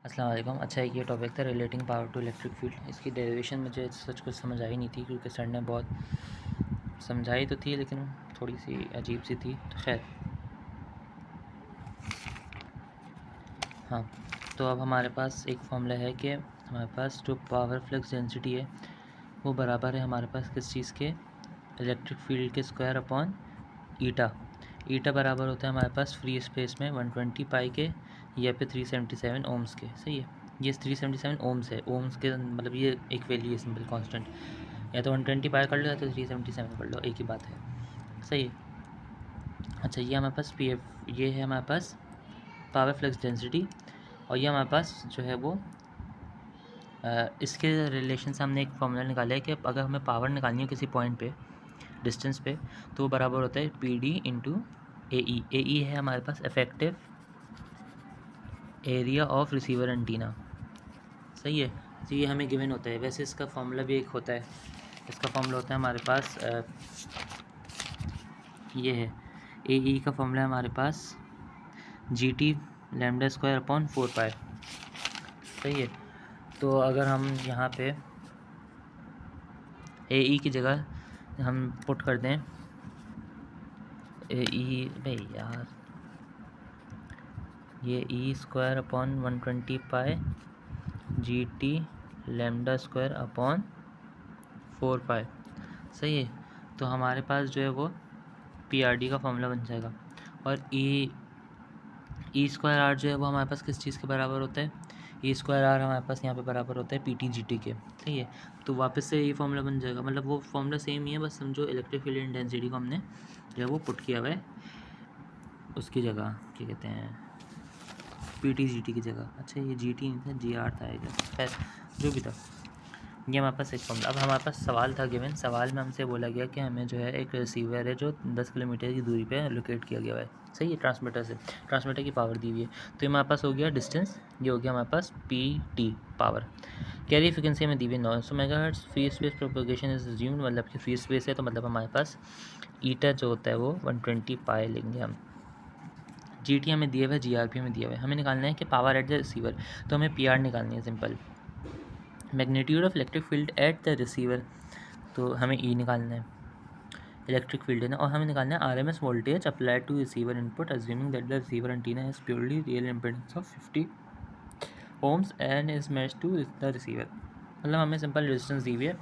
अस्सलाम वालेकुम। अच्छा, एक ये टॉपिक था relating power to electric field. इसकी डेरिवेशन मुझे सच कुछ समझ आई नहीं थी, क्योंकि सर ने बहुत समझाई तो थी लेकिन थोड़ी सी अजीब सी थी। तो खैर, हाँ, तो अब हमारे पास एक फॉर्मूला है कि हमारे पास जो पावर फ्लक्स डेंसिटी है वो बराबर है हमारे पास किस चीज़ के, इलेक्ट्रिक फील्ड के स्क्वायर अपॉन ईटा। ईटा बराबर होता है हमारे पास फ्री स्पेस में 120 पाई के या फिर 377 ओम्स के। सही है, ये 377 ओम्स है। ओम्स के मतलब ये एक वैल्यू है, सिंपल कांस्टेंट। या तो 120 पाई कर लो या तो 377 कर लो, एक ही बात है। सही है। अच्छा, ये हमारे पास पी एफ, ये है हमारे पास पावर फ्लक्स डेंसिटी, और ये हमारे पास जो है वो इसके रिलेशन से हमने एक फॉर्मूला निकाला है कि अगर हमें पावर निकालनी हो किसी पॉइंट पे, डिस्टेंस पे, तो वो बराबर होता है P D into A E. A E है हमारे पास effective area of receiver antenna. सही है, तो ये हमें गिवन होता है। वैसे इसका फॉर्मूला भी एक होता है, इसका फॉर्मूला होता है हमारे पास ये है, ए ई का फॉर्मूला है हमारे पास G T lambda square upon 4 pi. सही है, तो अगर हम यहाँ पे ए ई की जगह हम पुट कर दें ए ई, भाई यार, ये E square upon 120 pi G T lambda square upon 4 pi. सही है, तो हमारे पास जो है वो पी आर डी का फॉर्मूला बन जाएगा। और ई स्क्वायर आर जो है वो हमारे पास किस चीज़ के बराबर होता है, ई स्क्वायर आर हमारे पास यहाँ पे बराबर होता है पी टी जी टी के। सही है, तो वापस से ये फॉर्मूला बन जाएगा। मतलब वो फॉर्मूला सेम ही है, बस समझो इलेक्ट्रिक फील्ड इंटेंसिटी को हमने जो है वो पुट किया हुआ है उसकी जगह, क्या कहते हैं, पी टी जी टी की जगह। अच्छा, ये जी टी नहीं था, जी आर था। खैर, जो भी था, ये हमारे पास एक फॉर्मूला। अब हमारे पास सवाल था गिवन। सवाल में हमसे बोला गया कि हमें जो है एक रिसीवर है जो 10 किलोमीटर की दूरी पे लोकेट किया गया है। सही है, ट्रांसमीटर से, ट्रांसमीटर की पावर दी हुई है। तो ये हमारे पास हो गया डिस्टेंस, ये हो गया हमारे पास P T power. Carrier frequency में दी हुई 900 megahertz. Free space propagation is assumed, मतलब कि फ्री स्पेस है तो मतलब हमारे पास ईटा जो होता है वो 120 पाई लेंगे हम। जी टी हमें दिया हुआ है, जी आर पी हमें दिया हुआ है। हमें निकालना है कि पावर एट द रिसीवर, तो हमें पी आर निकालनी है simple. Magnitude of electric field at the receiver, तो हमें ई निकालना है, इलेक्ट्रिक फील्ड है ना। और हमें निकालना है R M S voltage applied to receiver input assuming that the receiver antenna has purely real impedance of 50 ohms and is match to the receiver. मतलब हमें सिंपल रेजिस्टेंस दी हुई है,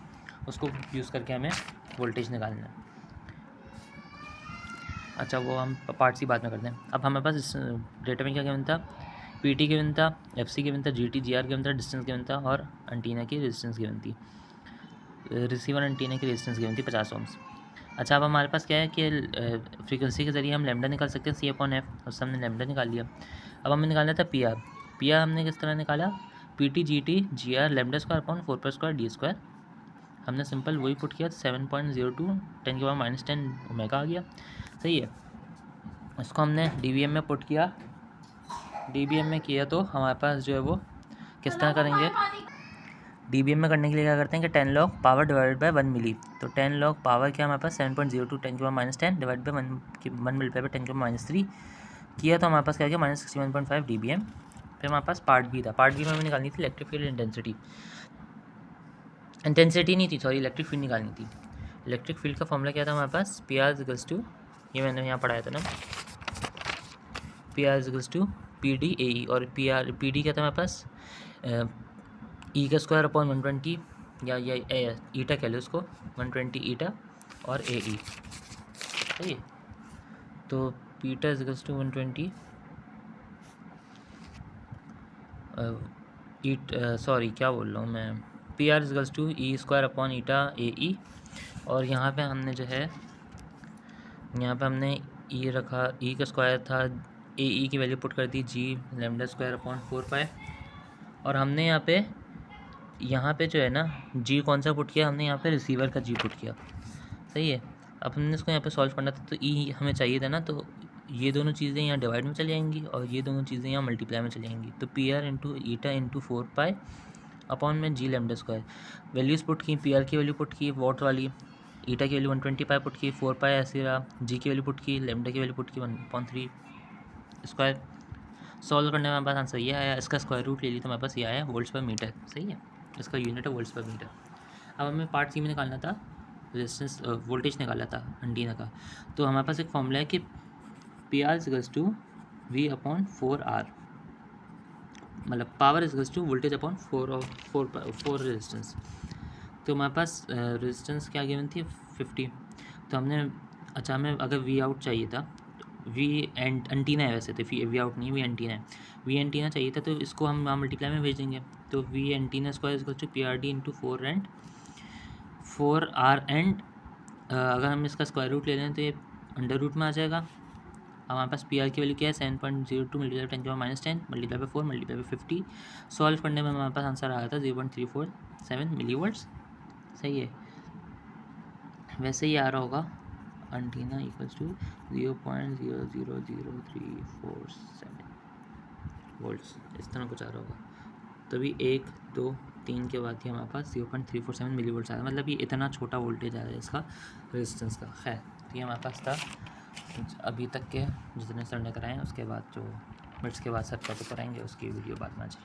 उसको यूज़ करके हमें वोल्टेज निकालना है। अच्छा, वो हम पार्ट सी बाद में करते हैं। अब हमारे पास इस डेटा में क्या गिवन था, पी टी गिवन था, एफ सी गिवन था, G T G R given था, डिस्टेंस गिवन था, और एंटीना की रेजिस्टेंस गिवन थी, रिसीवर एंटीना की रेजिस्टेंस गिवन थी 50 ओम्स। अच्छा, अब हमारे पास क्या है कि फ्रीक्वेंसी के ज़रिए हम लैम्डा निकाल सकते हैं, सी अपॉन एफ, उससे हमने लैम्डा निकाल लिया। अब हमें निकालना था पी आर। पी आर हमने किस तरह निकाला, P T G R lambda square upon 4 pi D square. हमने सिंपल वही पुट किया, 7.02 10⁻⁻10 ओमेगा आ गया। सही है, इसको हमने डी वी एम में पुट किया। डी बी एम में किया तो हमारे पास जो है वो किस तरह करेंगे, डी बी एम में करने के लिए क्या करते हैं कि 10 लॉग पावर डिवाइडेड बाय 1 मिली। तो 10 लॉग पावर क्या हमारे पास 7.02 10⁻⁻10 डिवाइड बाय 1 मल्टीप्लाई बाय 10⁻³ किया, तो हमारे पास क्या गया -61.5 डी बी एम। फिर हमारे पास पार्ट बी था। पार्ट बी में हमें निकालनी थी इलेक्ट्रिक फील्ड इंटेंसिटी। इंटेंसिटी नहीं थी, सॉरी, इलेक्ट्रिक फील्ड निकालनी थी। इलेक्ट्रिक फील्ड का फॉर्मूला क्या था हमारे पास, पी आर इक्वल्स टू, ये मैंने यहाँ पढ़ाया था ना, P R equals to P D A E. और पी डी क्या था हमारे पास, ई का स्क्वायर अपॉन 120, या ईटा कह लो उसको, 120 ईटा और ए ई। सही है, तो पीटा इक्वल्स टू 120 सॉरी क्या बोल रहा हूँ मैं, P R equals to E square upon eta A E. और यहाँ पे हमने जो है, यहाँ पे हमने ई रखा, ई का स्क्वायर था, ए ई की वैल्यू पुट कर दी जी लैम्डा स्क्वायर अपॉन 4 पाई। और हमने यहाँ पे जो है ना, जी कौन सा पुट किया, हमने यहाँ पे रिसीवर का जी पुट किया। सही है, अब हमने इसको यहाँ पे सॉल्व करना था, तो ई हमें चाहिए था ना, तो ये दोनों चीज़ें यहाँ डिवाइड में चली जाएंगी और ये दोनों चीज़ें यहाँ मल्टीप्लाई में चली जाएंगी। तो P R into eta into 4 pi upon में जी लैम्डा स्क्वायर। वैल्यूज़ पुट की, पी आर की वैल्यू पुट की वॉट वाली, ईटा की वैल्यू 120 पाई पुट की, 4 पाई ऐसे रहा, जी की वैल्यू पुट की, लैम्डा की वैल्यू पुट की 1/3 स्क्वायर। सॉल्व करने में हमारे पास आंसर ये आया, इसका स्क्वायर रूट ले लिया तो हमारे पास ये आया वोल्ट्स पर मीटर, सही है, इसका यूनिट है वोल्ट्स पर मीटर। अब हमें पार्ट सी में निकालना था रेजिस्टेंस वोल्टेज निकाला था एंटीना का, तो हमारे पास एक फॉर्मूला है कि P R is to V upon 4R, मतलब power is to voltage upon 4 resistance. तो हमारे पास रेजिस्टेंस क्या गिवन थी 50, तो हमने अच्छा हमें अगर वी आउट चाहिए था, वी एंटीना है वैसे तो वी आउट नहीं, वी एंटीना है, वी एंटीना चाहिए था, तो इसको हम मल्टीप्लाई में भेज देंगे, तो V antenna square is to P R D into 4R and अगर हम इसका स्क्वायर रूट ले लें तो ये अंडर रूट में आ जाएगा। अब हमारे पास पी आर की वैल्यू क्या है 7.02 multiply 10⁻⁻10 multiply by 4 multiply by 50। Solve करने में हमारे पास आंसर आया था 0.347 मिलीवोल्ट्स, सही है। वैसे ही आ रहा होगा एंटीना इक्वल्स टू 0.000347 वोल्ट्स, इस तरह कुछ आ रहा होगा। तभी 1 2 3 के बाद ही हमारे पास 0.347 मिली वोल्ट्स आया, मतलब ये इतना छोटा वोल्टेज आ रहा है इसका रेजिस्टेंस का। खैर, तो ये हमारे पास था अभी तक के जितने सर ने कराए हैं, उसके बाद जो मिनट्स के बाद सर क्या तो कराएंगे उसकी वीडियो बाद में आ जाए।